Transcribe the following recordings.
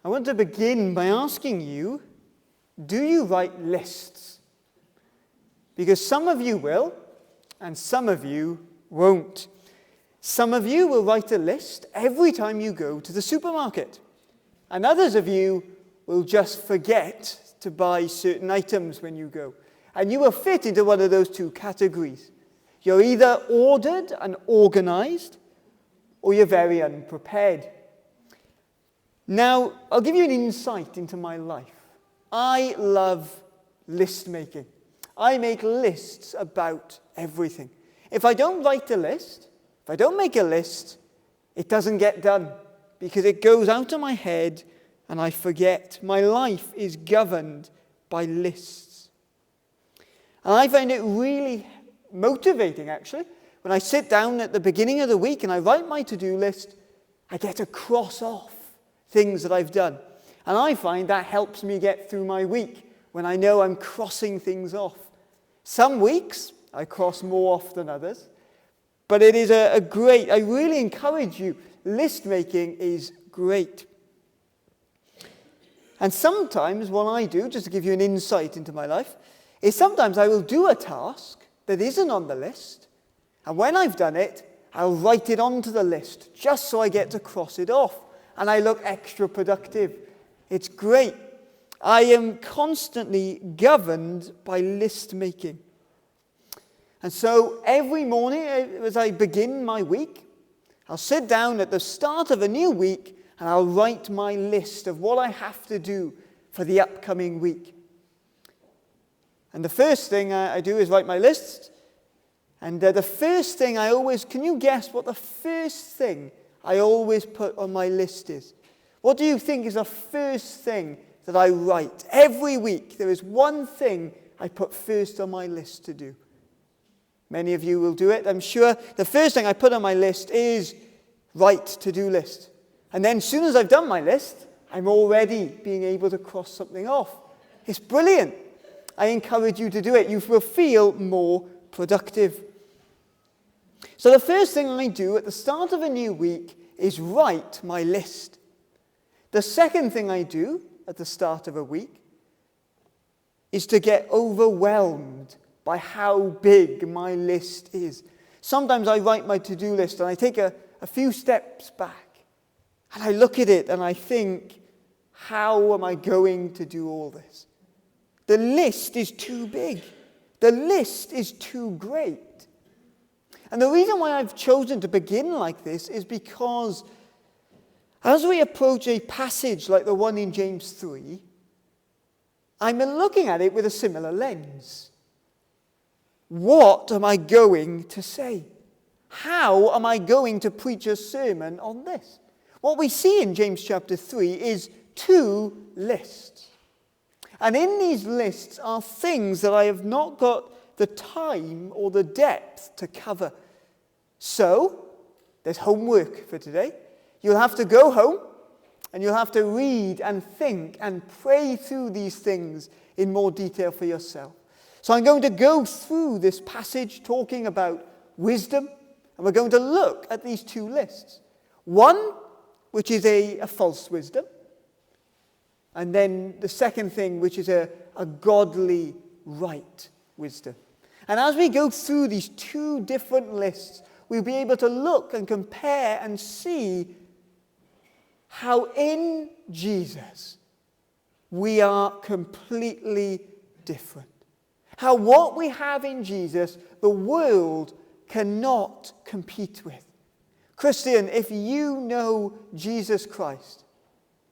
I want to begin by asking you, do you write lists? Because some of you will, and some of you won't. Some of you will write a list every time you go to the supermarket, and others of you will just forget to buy certain items when you go. And you will fit into one of those two categories. You're either ordered and organized, or you're very unprepared. Now, I'll give you an insight into my life. I love list making. I make lists about everything. If I don't write a list, if I don't make a list, it doesn't get done because it goes out of my head and I forget. My life is governed by lists. And I find it really motivating, actually. When I sit down at the beginning of the week and I write my to-do list, I get to cross off things that I've done. And I find that helps me get through my week when I know I'm crossing things off. Some weeks I cross more off than others, but it is a great, I really encourage you, list making is great. And sometimes what I do, just to give you an insight into my life, is sometimes I will do a task that isn't on the list, and when I've done it, I'll write it onto the list, just so I get to cross it off, and I look extra productive. It's great. I am constantly governed by list making. And so every morning as I begin my week, I'll sit down at the start of a new week and I'll write my list of what I have to do for the upcoming week. And the first thing I do is write my list. And the first thing I always, can you guess what the first thing I always put on my list is? What do you think is the first thing that I write? Every week there is one thing I put first on my list to do. Many of you will do it, I'm sure. The first thing I put on my list is write to-do list. And then as soon as I've done my list, I'm already being able to cross something off. It's brilliant. I encourage you to do it. You will feel more productive. So the first thing I do at the start of a new week is write my list. The second thing I do at the start of a week is to get overwhelmed by how big my list is. Sometimes I write my to-do list and I take a few steps back and I look at it and I think, how am I going to do all this? The list is too big. The list is too great. And the reason why I've chosen to begin like this is because as we approach a passage like the one in James 3, I'm looking at it with a similar lens. What am I going to say? How am I going to preach a sermon on this? What we see in James chapter 3 is two lists. And in these lists are things that I have not got the time or the depth to cover. So, there's homework for today. You'll have to go home and you'll have to read and think and pray through these things in more detail for yourself. So I'm going to go through this passage talking about wisdom, and we're going to look at these two lists. One, which is a false wisdom, and then the second thing, which is a godly, right wisdom. And as we go through these two different lists, we'll be able to look and compare and see how in Jesus we are completely different. How what we have in Jesus, the world cannot compete with. Christian, if you know Jesus Christ,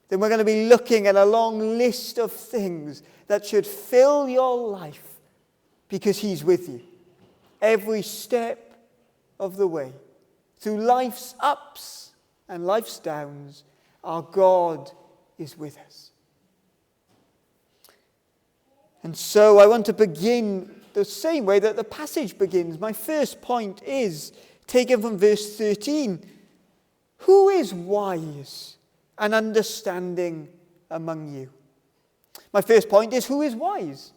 then we're going to be looking at a long list of things that should fill your life because he's with you. Every step of the way. Through life's ups and life's downs, our God is with us. And so I want to begin the same way that the passage begins. My first point is taken from verse 13. Who is wise and understanding among you? My first point is, who is wise?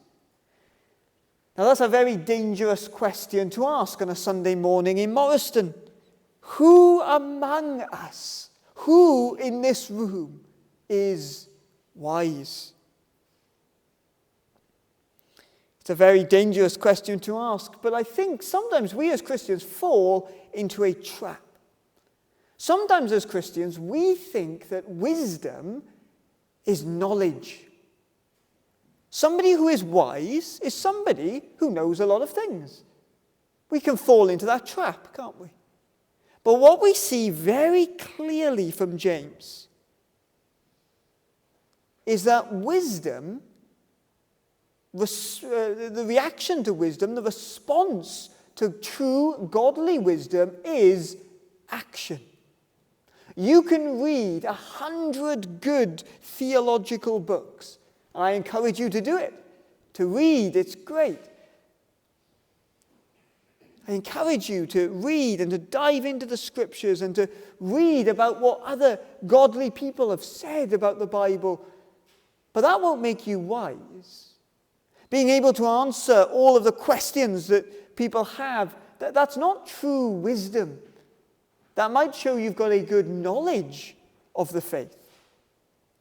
Now that's a very dangerous question to ask on a Sunday morning in Morriston. Who among us, who in this room is wise? It's a very dangerous question to ask, but I think sometimes we as Christians fall into a trap. Sometimes as Christians, we think that wisdom is knowledge. Somebody who is wise is somebody who knows a lot of things. We can fall into that trap, can't we? But what we see very clearly from James is that wisdom, the reaction to wisdom, the response to true godly wisdom is action. You can read 100 good theological books, and I encourage you to do it. To read, it's great. I encourage you to read and to dive into the scriptures and to read about what other godly people have said about the Bible. But that won't make you wise. Being able to answer all of the questions that people have, that's not true wisdom. That might show you've got a good knowledge of the faith.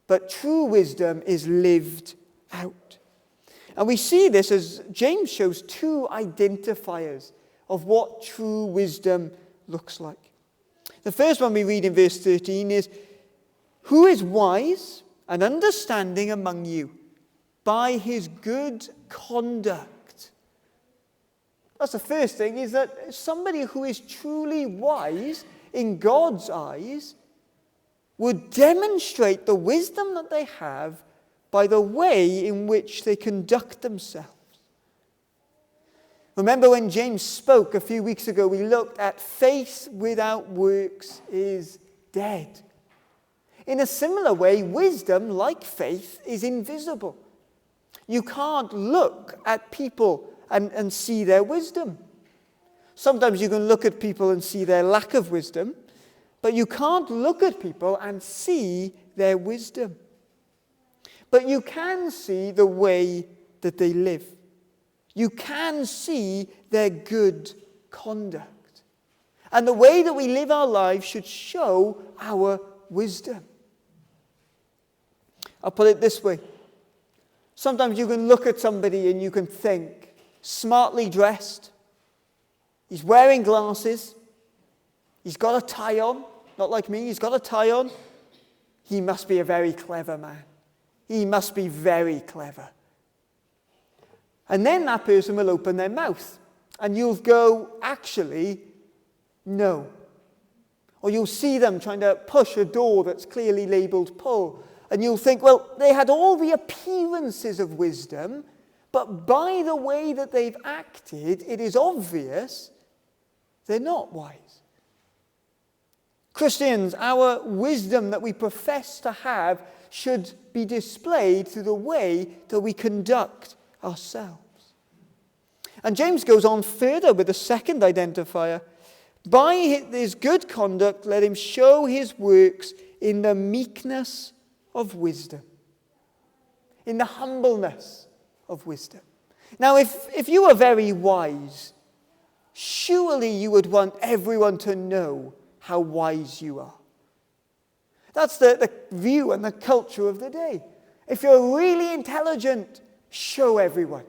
But true wisdom is lived out. And we see this as James shows two identifiers of what true wisdom looks like. The first one we read in verse 13 is, "Who is wise and understanding among you? By his good conduct." That's the first thing, is that somebody who is truly wise in God's eyes would demonstrate the wisdom that they have by the way in which they conduct themselves. Remember when James spoke a few weeks ago, we looked at faith without works is dead. In a similar way, wisdom, like faith, is invisible. You can't look at people and see their wisdom. Sometimes you can look at people and see their lack of wisdom, but you can't look at people and see their wisdom. But you can see the way that they live. You can see their good conduct. And the way that we live our lives should show our wisdom. I'll put it this way. Sometimes you can look at somebody and you can think, smartly dressed, he's wearing glasses, he's got a tie on, not like me, he's got a tie on, he must be a very clever man. He must be very clever. And then that person will open their mouth and you'll go, actually, no. Or you'll see them trying to push a door that's clearly labeled pull. And you'll think, well, they had all the appearances of wisdom, but by the way that they've acted, it is obvious they're not wise. Christians, our wisdom that we profess to have should be displayed through the way that we conduct ourselves. And James goes on further with the second identifier. By his good conduct, let him show his works in the meekness of wisdom, in the humbleness of wisdom. Now, if you were very wise, surely you would want everyone to know how wise you are. That's the view and the culture of the day. If you're really intelligent, show everyone.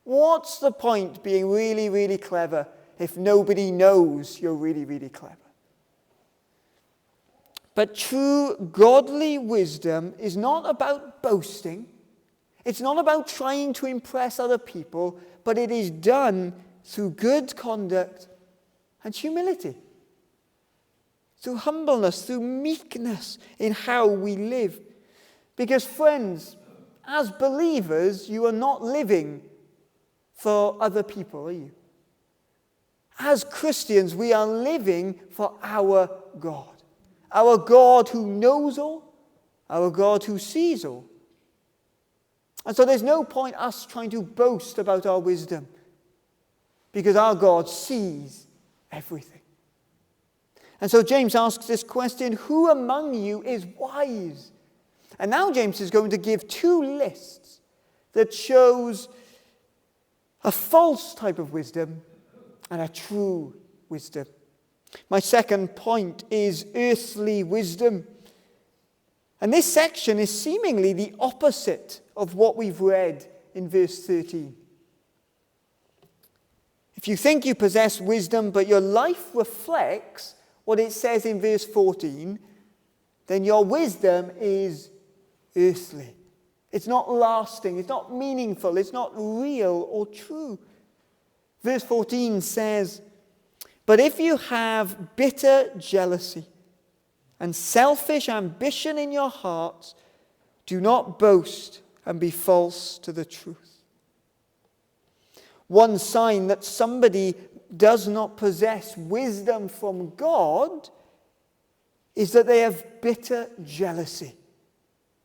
What's the point being really, really clever if nobody knows you're really, really clever? But true godly wisdom is not about boasting. It's not about trying to impress other people, but it is done through good conduct and humility. Through humbleness, through meekness in how we live. Because friends, as believers, you are not living for other people, are you? As Christians, we are living for our God. Our God who knows all, our God who sees all. And so there's no point us trying to boast about our wisdom, because our God sees everything. And so James asks this question, who among you is wise? And now James is going to give two lists that shows a false type of wisdom and a true wisdom. My second point is earthly wisdom. And this section is seemingly the opposite of what we've read in verse 13. If you think you possess wisdom, but your life reflects what it says in verse 14, then your wisdom is earthly. It's not lasting, it's not meaningful, it's not real or true. Verse 14 says, "But if you have bitter jealousy and selfish ambition in your hearts, do not boast and be false to the truth." One sign that somebody does not possess wisdom from God is that they have bitter jealousy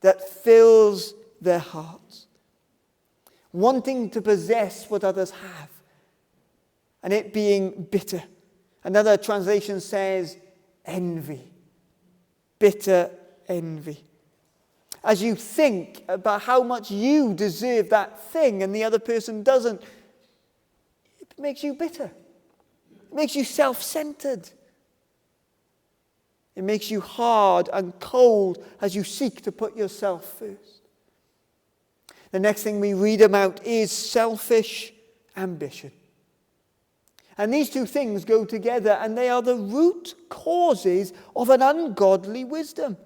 that fills their hearts. Wanting to possess what others have, and it being bitter. Another translation says envy. Bitter envy. As you think about how much you deserve that thing and the other person doesn't, it makes you bitter. It makes you self-centered. It makes you hard and cold as you seek to put yourself first. The next thing we read about is selfish ambition. And these two things go together, and they are the root causes of an ungodly wisdom.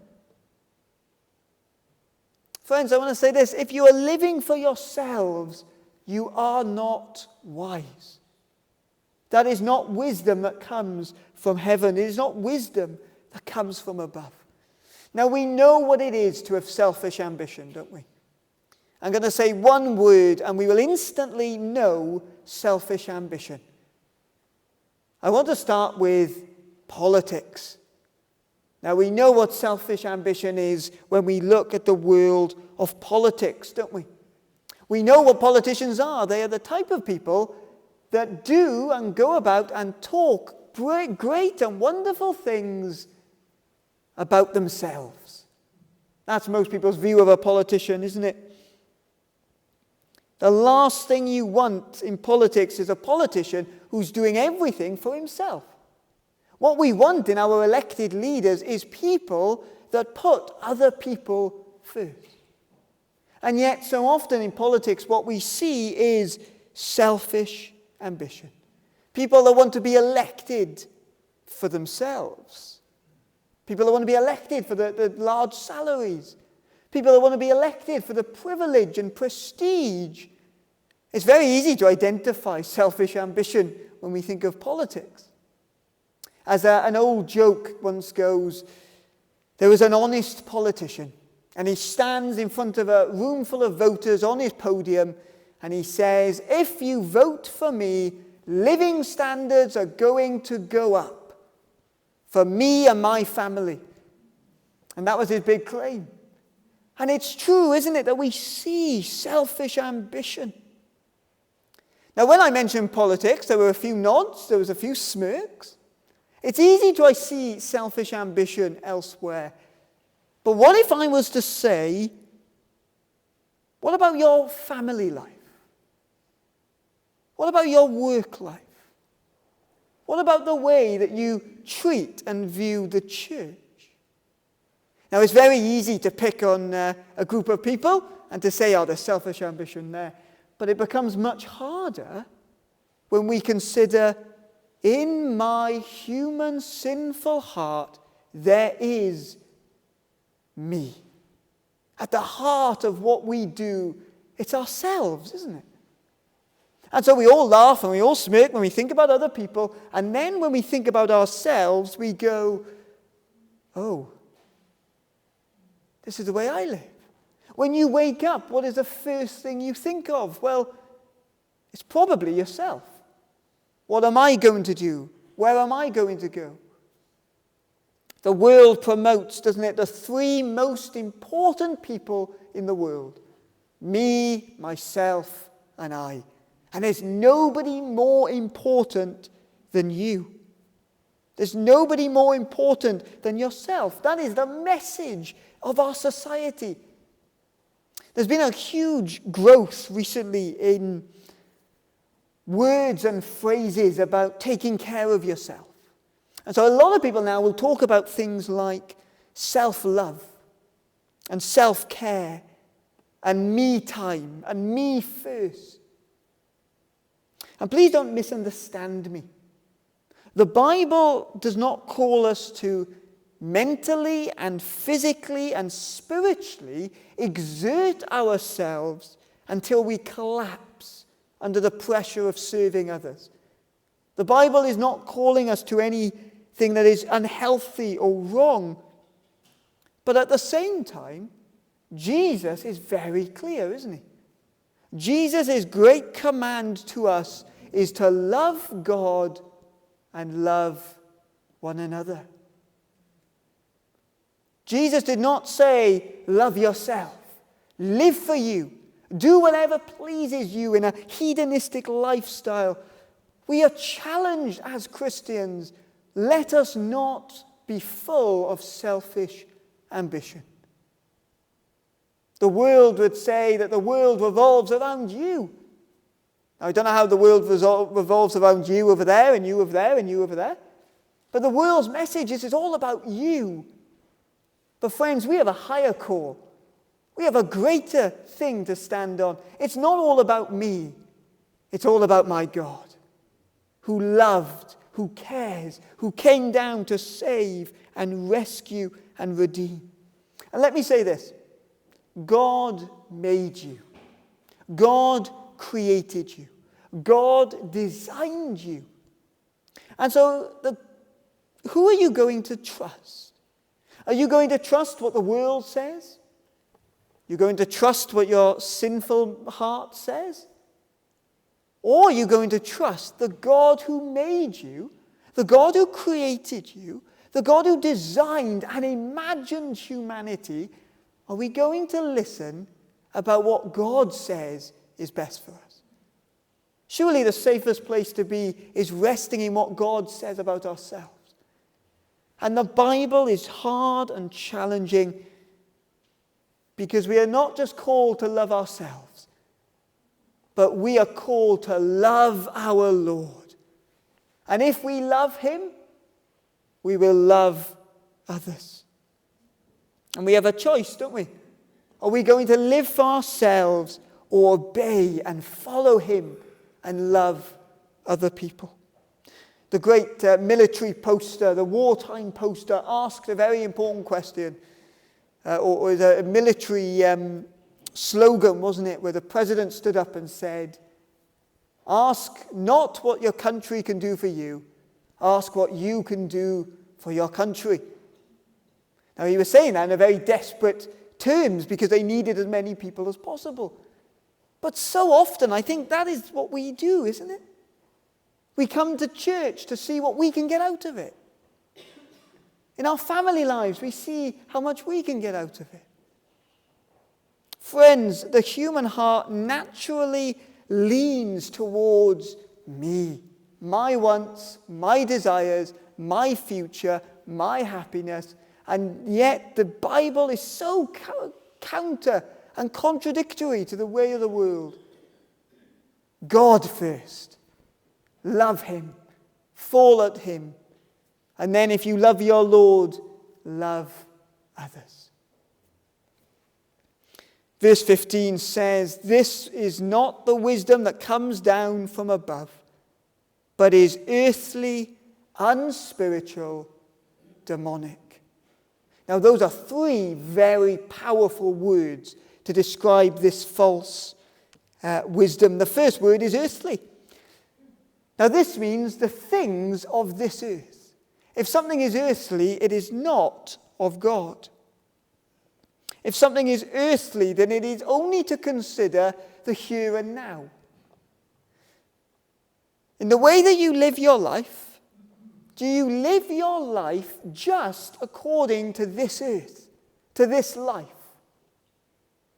Friends, I want to say this. If you are living for yourselves, you are not wise. That is not wisdom that comes from heaven. It is not wisdom that comes from above. Now, we know what it is to have selfish ambition, don't we? I'm going to say one word, and we will instantly know selfish ambition. I want to start with politics. Now, we know what selfish ambition is when we look at the world of politics, don't we? We know what politicians are. They are the type of people that do and go about and talk great and wonderful things about themselves. That's most people's view of a politician, isn't it? The last thing you want in politics is a politician who's doing everything for himself. What we want in our elected leaders is people that put other people first. And yet, so often in politics, what we see is selfish ambition. People that want to be elected for themselves. People that want to be elected for the large salaries. People that want to be elected for the privilege and prestige. It's very easy to identify selfish ambition when we think of politics. As an old joke once goes, there was an honest politician, and he stands in front of a room full of voters on his podium, and he says, "If you vote for me, living standards are going to go up for me and my family." And that was his big claim. And it's true, isn't it, that we see selfish ambition. Now, when I mentioned politics, there were a few nods, there was a few smirks. It's easy to see selfish ambition elsewhere. But what if I was to say, what about your family life? What about your work life? What about the way that you treat and view the church? Now, it's very easy to pick on a group of people and to say, oh, there's selfish ambition there. But it becomes much harder when we consider, in my human sinful heart, there is me. At the heart of what we do, it's ourselves, isn't it? And so we all laugh and we all smirk when we think about other people, and then when we think about ourselves, we go, oh, this is the way I live. When you wake up, what is the first thing you think of? Well, it's probably yourself. What am I going to do? Where am I going to go? The world promotes, doesn't it, the three most important people in the world. Me, myself, and I. And there's nobody more important than you. There's nobody more important than yourself. That is the message of our society. There's been a huge growth recently in words and phrases about taking care of yourself. And so a lot of people now will talk about things like self-love and self-care and me time and me first. And please don't misunderstand me. The Bible does not call us to mentally and physically and spiritually exert ourselves until we collapse under the pressure of serving others. The Bible is not calling us to anything that is unhealthy or wrong. But at the same time, Jesus is very clear, isn't he? Jesus' great command to us is to love God and love one another. Jesus did not say, love yourself, live for you, do whatever pleases you in a hedonistic lifestyle. We are challenged as Christians, let us not be full of selfish ambition. The world would say that the world revolves around you. Now, I don't know how the world revolves around you over there and you over there and you over there. But the world's message is it's all about you. But friends, we have a higher call. We have a greater thing to stand on. It's not all about me. It's all about my God, who loved, who cares, who came down to save and rescue and redeem. And let me say this. God made you. God created you. God designed you. And so, who are you going to trust? Are you going to trust what the world says? You're going to trust what your sinful heart says? Or are you going to trust the God who made you, the God who created you, the God who designed and imagined humanity? Are we going to listen about what God says is best for us? Surely the safest place to be is resting in what God says about ourselves. And the Bible is hard and challenging because we are not just called to love ourselves, but we are called to love our Lord. And if we love him, we will love others. And we have a choice, don't we? Are we going to live for ourselves or obey and follow him and love other people? The great military poster, the wartime poster, asked a very important question. Or was a military slogan, wasn't it, where the president stood up and said, ask not what your country can do for you, ask what you can do for your country. Now, he was saying that in a very desperate terms because they needed as many people as possible. But so often, I think that is what we do, isn't it? We come to church to see what we can get out of it. In our family lives, we see how much we can get out of it. Friends, the human heart naturally leans towards me, my wants, my desires, my future, my happiness. And yet the Bible is so counter and contradictory to the way of the world. God first. Love him. Fall at him. And then if you love your Lord, love others. Verse 15 says, this is not the wisdom that comes down from above, but is earthly, unspiritual, demonic. Now those are three very powerful words to describe this false wisdom. The first word is earthly. Now this means the things of this earth. If something is earthly, it is not of God. If something is earthly, then it is only to consider the here and now. In the way that you live your life, do you live your life just according to this earth, to this life?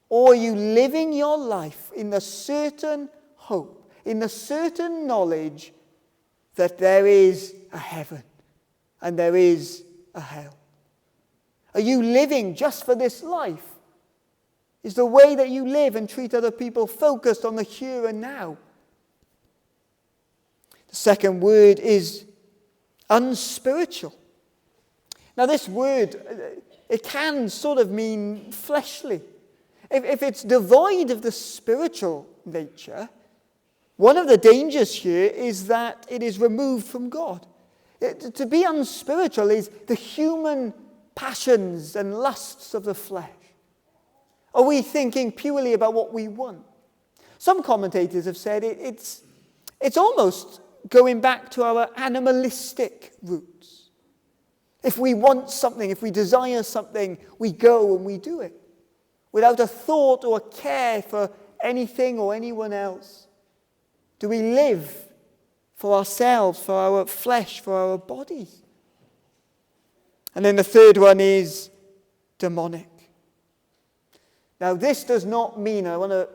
Or are you living your life in the certain hope, in the certain knowledge that there is a heaven? And there is a hell. Are you living just for this life? Is the way that you live and treat other people focused on the here and now? The second word is unspiritual. Now this word, it can sort of mean fleshly. If it's devoid of the spiritual nature, one of the dangers here is that it is removed from God. To be unspiritual is the human passions and lusts of the flesh. Are we thinking purely about what we want? Some commentators have said it's almost going back to our animalistic roots. If we want something, if we desire something, we go and we do it without a thought or a care for anything or anyone else. Do we live for ourselves, for our flesh, for our bodies? And then the third one is demonic. Now, this does not mean, I want to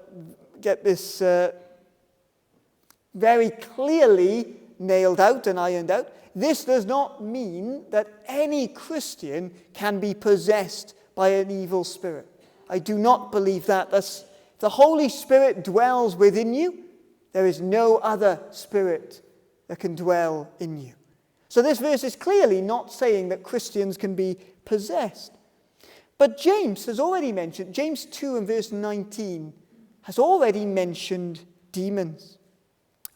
get this very clearly nailed out and ironed out. This does not mean that any Christian can be possessed by an evil spirit. I do not believe that. The Holy Spirit dwells within you. There is no other spirit that can dwell in you. So this verse is clearly not saying that Christians can be possessed. But James has already mentioned, James 2 and verse 19 has already mentioned demons.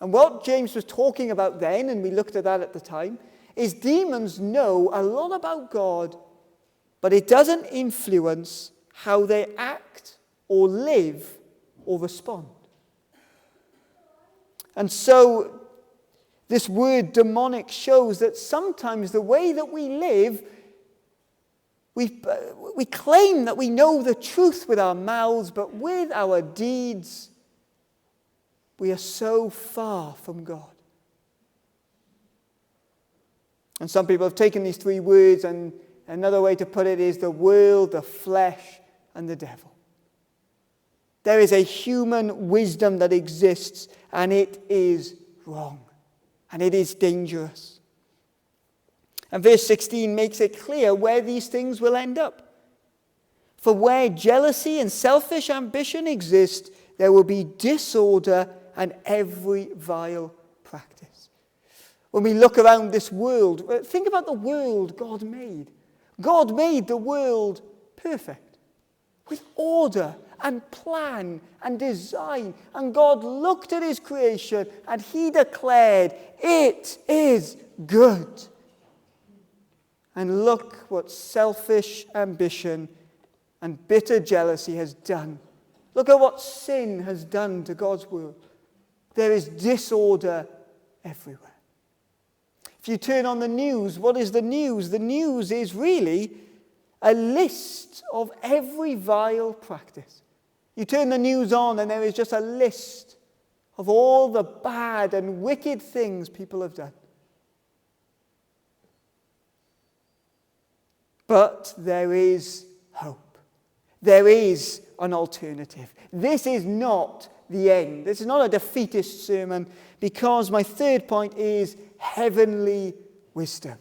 And what James was talking about then, and we looked at that at the time, is demons know a lot about God, but it doesn't influence how they act or live or respond. And so this word demonic shows that sometimes the way that we live, we claim that we know the truth with our mouths, but with our deeds, we are so far from God. And some people have taken these three words, and another way to put it is the world, the flesh, and the devil. There is a human wisdom that exists, and it is wrong, and it is dangerous. And verse 16 makes it clear where these things will end up. For where jealousy and selfish ambition exist, there will be disorder and every vile practice. When we look around this world, think about the world God made. God made the world perfect, with order and plan and design. And God looked at his creation and he declared, "It is good." And look what selfish ambition and bitter jealousy has done. Look at what sin has done to God's world. There is disorder everywhere. If you turn on the news, what is the news? The news is really a list of every vile practice. You turn the news on and there is just a list of all the bad and wicked things people have done. But there is hope. There is an alternative. This is not the end. This is not a defeatist sermon, because my third point is heavenly wisdom.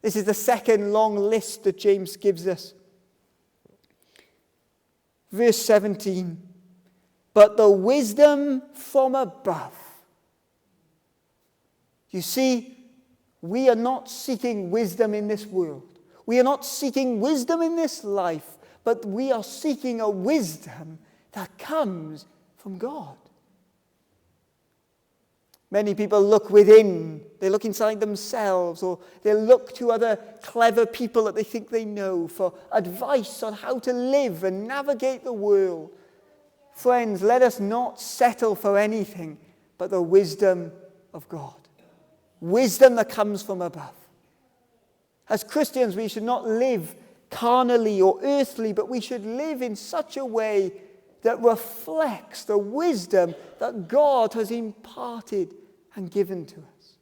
This is the second long list that James gives us. Verse 17. But the wisdom from above. You see, we are not seeking wisdom in this world. We are not seeking wisdom in this life, but we are seeking a wisdom that comes from God. Many people look within, they look inside themselves, or they look to other clever people that they think they know for advice on how to live and navigate the world. Friends, let us not settle for anything but the wisdom of God. Wisdom that comes from above. As Christians, we should not live carnally or earthly, but we should live in such a way that reflects the wisdom that God has imparted and given to us.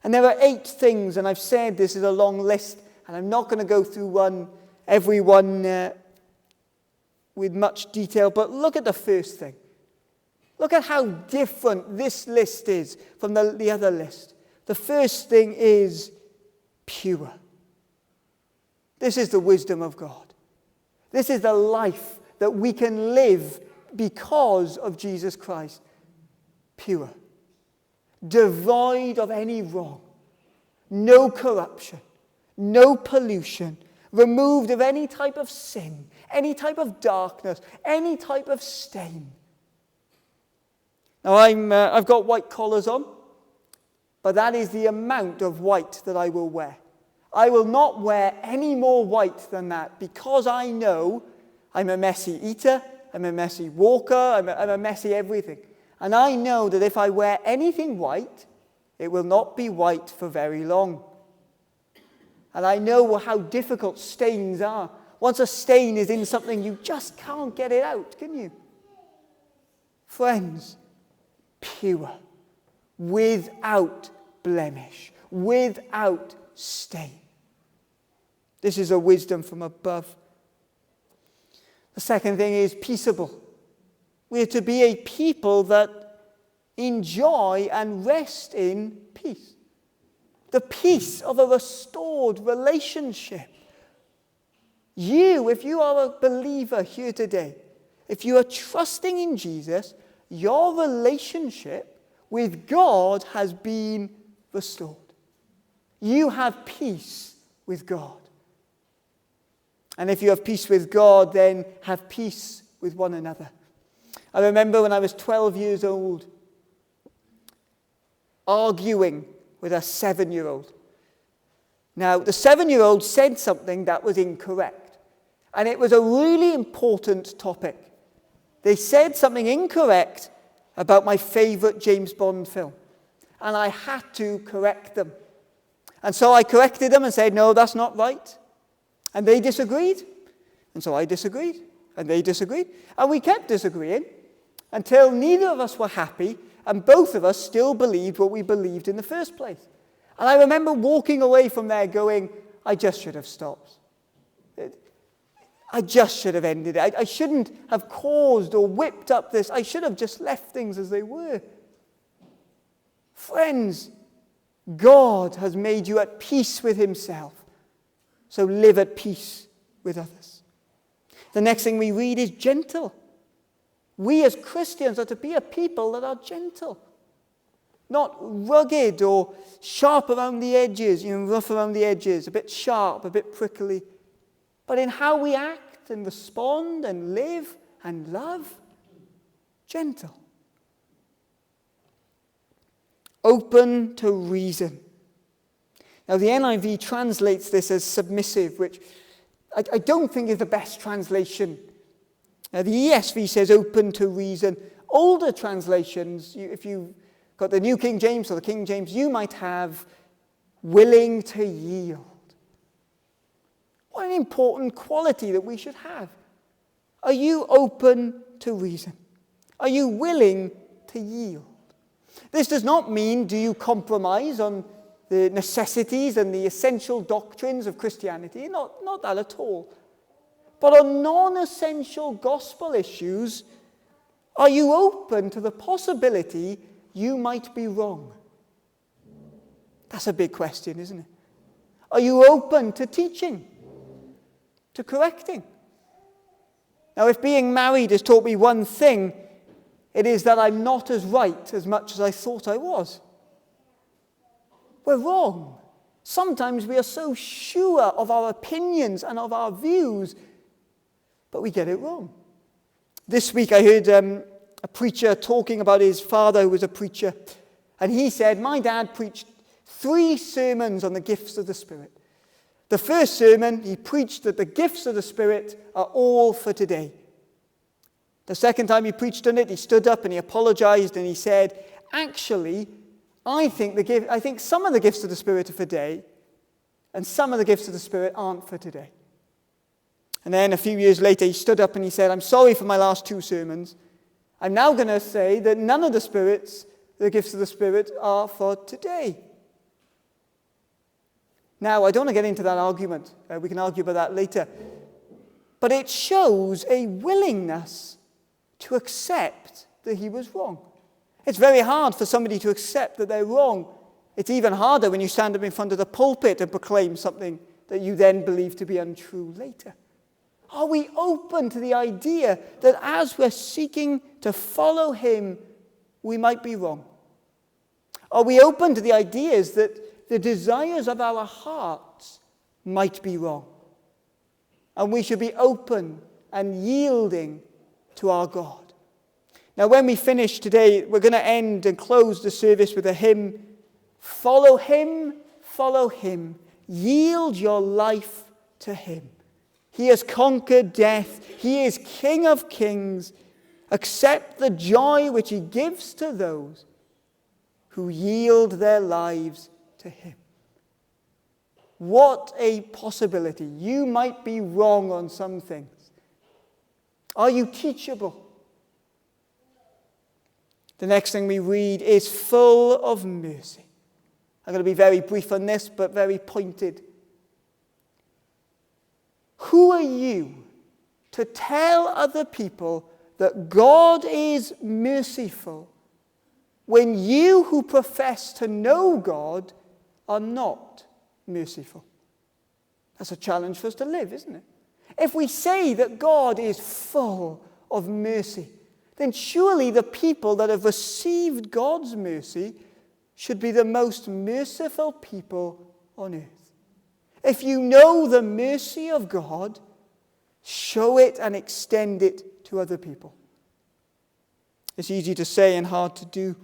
And there are 8 things, and I've said this is a long list, and I'm not going to go through every one with much detail, but look at the first thing. Look at how different this list is from the other list. The first thing is pure. This is the wisdom of God. This is the life that we can live because of Jesus Christ. Pure. Devoid of any wrong. No corruption. No pollution. removed of any type of sin, any type of darkness, any type of stain. Now, I've got white collars on, but that is the amount of white that I will wear. I will not wear any more white than that, because I know I'm a messy eater, I'm a messy walker, I'm a messy everything. And I know that if I wear anything white, it will not be white for very long. And I know how difficult stains are. Once a stain is in something, you just can't get it out, can you? Friends, pure, without blemish, without stain. This is a wisdom from above. The second thing is peaceable. We are to be a people that enjoy and rest in peace. The peace of a restored relationship. You, if you are a believer here today, if you are trusting in Jesus, your relationship with God has been restored. You have peace with God. And if you have peace with God, then have peace with one another. I remember when I was 12 years old, arguing with a 7-year-old. Now, the 7-year-old said something that was incorrect. And it was a really important topic. They said something incorrect about my favorite James Bond film. And I had to correct them. And so I corrected them and said, no, that's not right. And they disagreed. And so I disagreed. And they disagreed. And we kept disagreeing until neither of us were happy and both of us still believed what we believed in the first place. And I remember walking away from there going, I just should have stopped. I just should have ended it. I shouldn't have caused or whipped up this. I should have just left things as they were. Friends, God has made you at peace with himself. So live at peace with others. The next thing we read is gentle. We as Christians are to be a people that are gentle. Not rugged or sharp around the edges, rough around the edges, a bit sharp, a bit prickly. But in how we act and respond and live and love, gentle. Open to reason. Now the NIV translates this as submissive, which I don't think is the best translation. Now the ESV says open to reason. Older translations, if you've got the New King James or the King James, you might have willing to yield. What an important quality that we should have. Are you open to reason? Are you willing to yield? This does not mean do you compromise on the necessities and the essential doctrines of Christianity. Not that at all. But on non-essential gospel issues, are you open to the possibility you might be wrong? That's a big question, isn't it? Are you open to teaching? To correcting? Now, if being married has taught me one thing, it is that I'm not as right as much as I thought I was. We're wrong. Sometimes we are so sure of our opinions and of our views, but we get it wrong. This week I heard a preacher talking about his father who was a preacher, and he said, my dad preached 3 sermons on the gifts of the Spirit. The first sermon, he preached that the gifts of the Spirit are all for today. The second time he preached on it, he stood up and he apologized and he said, actually, I think some of the gifts of the Spirit are for today, and some of the gifts of the Spirit aren't for today. And then a few years later, he stood up and he said, I'm sorry for my last 2 sermons. I'm now going to say that none of the gifts of the Spirit are for today. Now, I don't want to get into that argument. We can argue about that later. But it shows a willingness to accept that he was wrong. It's very hard for somebody to accept that they're wrong. It's even harder when you stand up in front of the pulpit and proclaim something that you then believe to be untrue later. Are we open to the idea that as we're seeking to follow him, we might be wrong? Are we open to the ideas that the desires of our hearts might be wrong? and we should be open and yielding to our God. Now, when we finish today, we're going to end and close the service with a hymn. Follow him, yield your life to him. He has conquered death. He is King of kings. Accept the joy which he gives to those who yield their lives to him. What a possibility. You might be wrong on some things. Are you teachable? The next thing we read is full of mercy. I'm going to be very brief on this, but very pointed. Who are you to tell other people that God is merciful when you who profess to know God are not merciful? That's a challenge for us to live, isn't it? If we say that God is full of mercy, then surely the people that have received God's mercy should be the most merciful people on earth. If you know the mercy of God, show it and extend it to other people. It's easy to say and hard to do.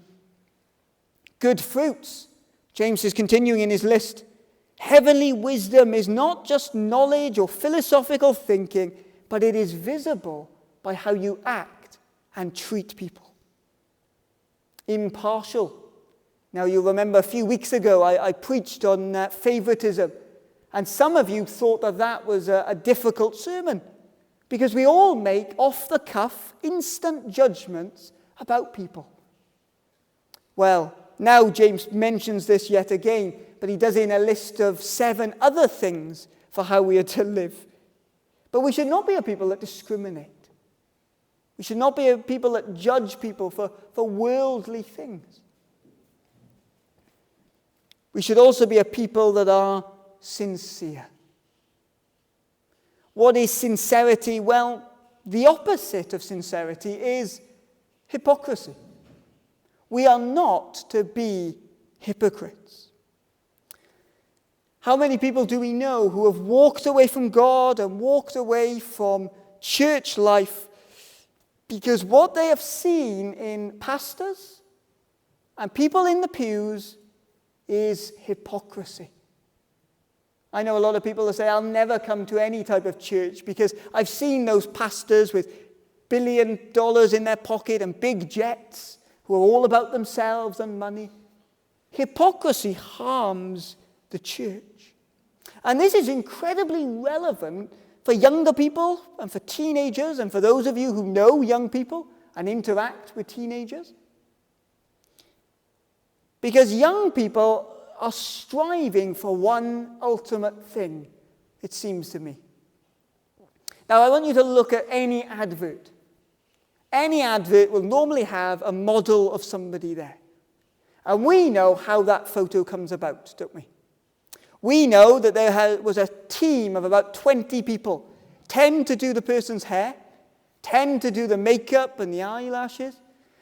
Good fruits. James is continuing in his list. Heavenly wisdom is not just knowledge or philosophical thinking, but it is visible by how you act and treat people. Impartial. Now, you'll remember a few weeks ago I preached on favoritism, and some of you thought that was a difficult sermon because we all make off-the-cuff, instant judgments about people. Well, now James mentions this yet again, but he does it in a list of 7 other things for how we are to live. But we should not be a people that discriminate. We should not be a people that judge people for worldly things. We should also be a people that are sincere. What is sincerity? Well, the opposite of sincerity is hypocrisy. We are not to be hypocrites. How many people do we know who have walked away from God and walked away from church life because what they have seen in pastors and people in the pews is hypocrisy? I know a lot of people that say, I'll never come to any type of church because I've seen those pastors with $1 billion in their pocket and big jets who are all about themselves and money. Hypocrisy harms the church. And this is incredibly relevant for younger people and for teenagers and for those of you who know young people and interact with teenagers. Because young people are striving for one ultimate thing, it seems to me. Now, I want you to look at any advert. Any advert will normally have a model of somebody there. And we know how that photo comes about, don't we? We know that there was a team of about 20 people, 10 to do the person's hair, 10 to do the makeup and the eyelashes,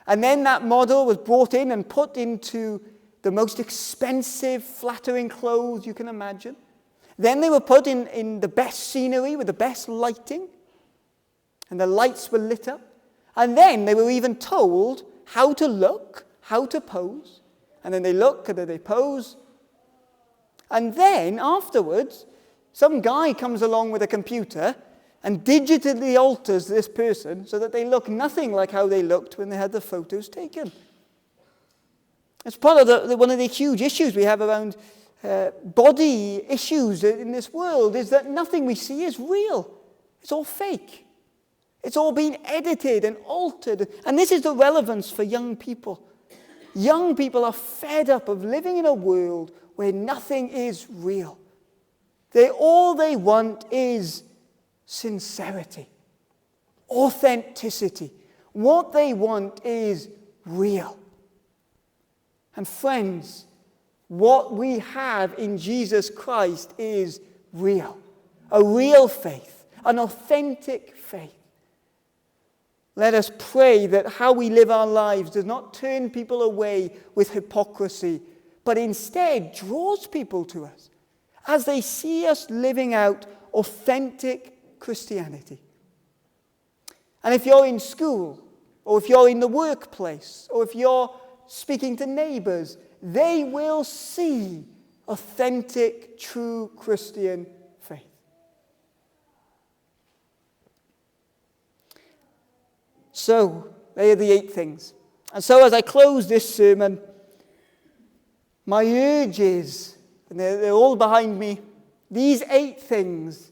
and then that model was brought in and put into the most expensive, flattering clothes you can imagine. Then they were put in the best scenery with the best lighting, and the lights were lit up. And then they were even told how to look, how to pose. And then they look and then they pose. And then afterwards, some guy comes along with a computer and digitally alters this person so that they look nothing like how they looked when they had the photos taken. It's part of one of the huge issues we have around body issues in this world is that nothing we see is real. It's all fake. It's all been edited and altered. And this is the relevance for young people. Young people are fed up of living in a world where nothing is real. All they want is sincerity, authenticity. What they want is real. And friends, what we have in Jesus Christ is real. A real faith, an authentic faith. Let us pray that how we live our lives does not turn people away with hypocrisy, but instead draws people to us as they see us living out authentic Christianity. And if you're in school, or if you're in the workplace, or if you're speaking to neighbors, they will see authentic, true Christian faith. So, they are the 8 things. And so as I close this sermon, my urge is, and they're all behind me, these 8 things,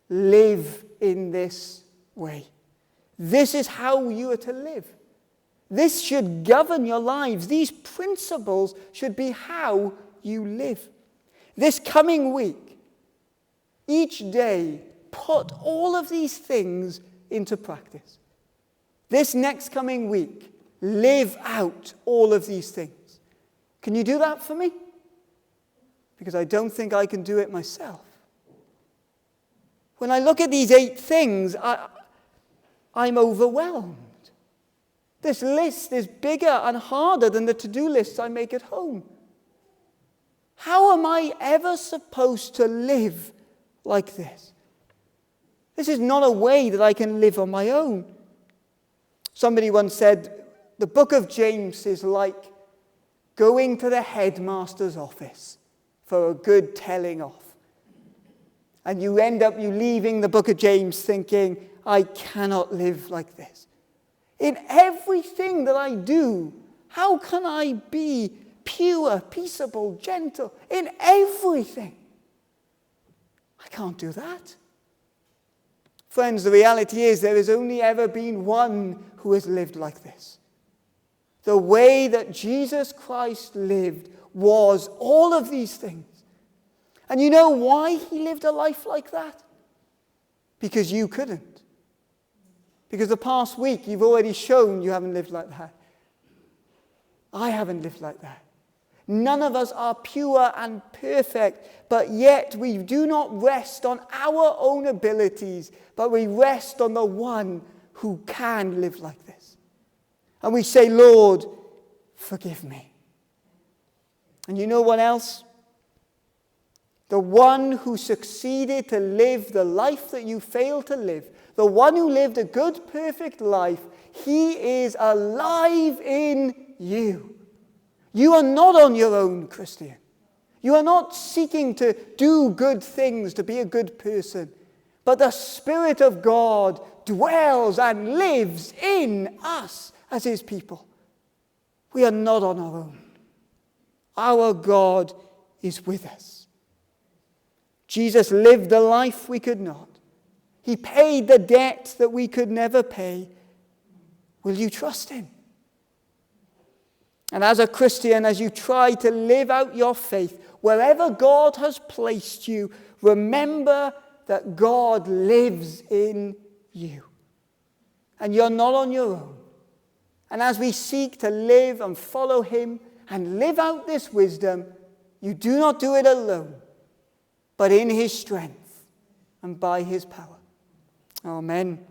live in this way. This is how you are to live. This should govern your lives. These principles should be how you live. This coming week, each day, put all of these things into practice. This next coming week, live out all of these things. Can you do that for me? Because I don't think I can do it myself. When I look at these 8 things, I'm overwhelmed. This list is bigger and harder than the to-do lists I make at home. How am I ever supposed to live like this? This is not a way that I can live on my own. Somebody once said, the book of James is like going to the headmaster's office for a good telling off. And you end up leaving the book of James thinking, I cannot live like this. In everything that I do, how can I be pure, peaceable, gentle? In everything. I can't do that. Friends, the reality is there has only ever been one who has lived like this. The way that Jesus Christ lived was all of these things. And you know why he lived a life like that? Because you couldn't. Because the past week you've already shown you haven't lived like that. I haven't lived like that. None of us are pure and perfect, but yet we do not rest on our own abilities, but we rest on the one who can live like this. And we say, Lord, forgive me. And you know what else? The one who succeeded to live the life that you failed to live, the one who lived a good, perfect life, he is alive in you. You are not on your own, Christian. You are not seeking to do good things to be a good person. But the Spirit of God dwells and lives in us as his people. We are not on our own. Our God is with us. Jesus lived the life we could not. He paid the debt that we could never pay. Will you trust him? And as a Christian, as you try to live out your faith, wherever God has placed you, remember that God lives in you. And you're not on your own. And as we seek to live and follow him and live out this wisdom, you do not do it alone, but in his strength and by his power. Amen.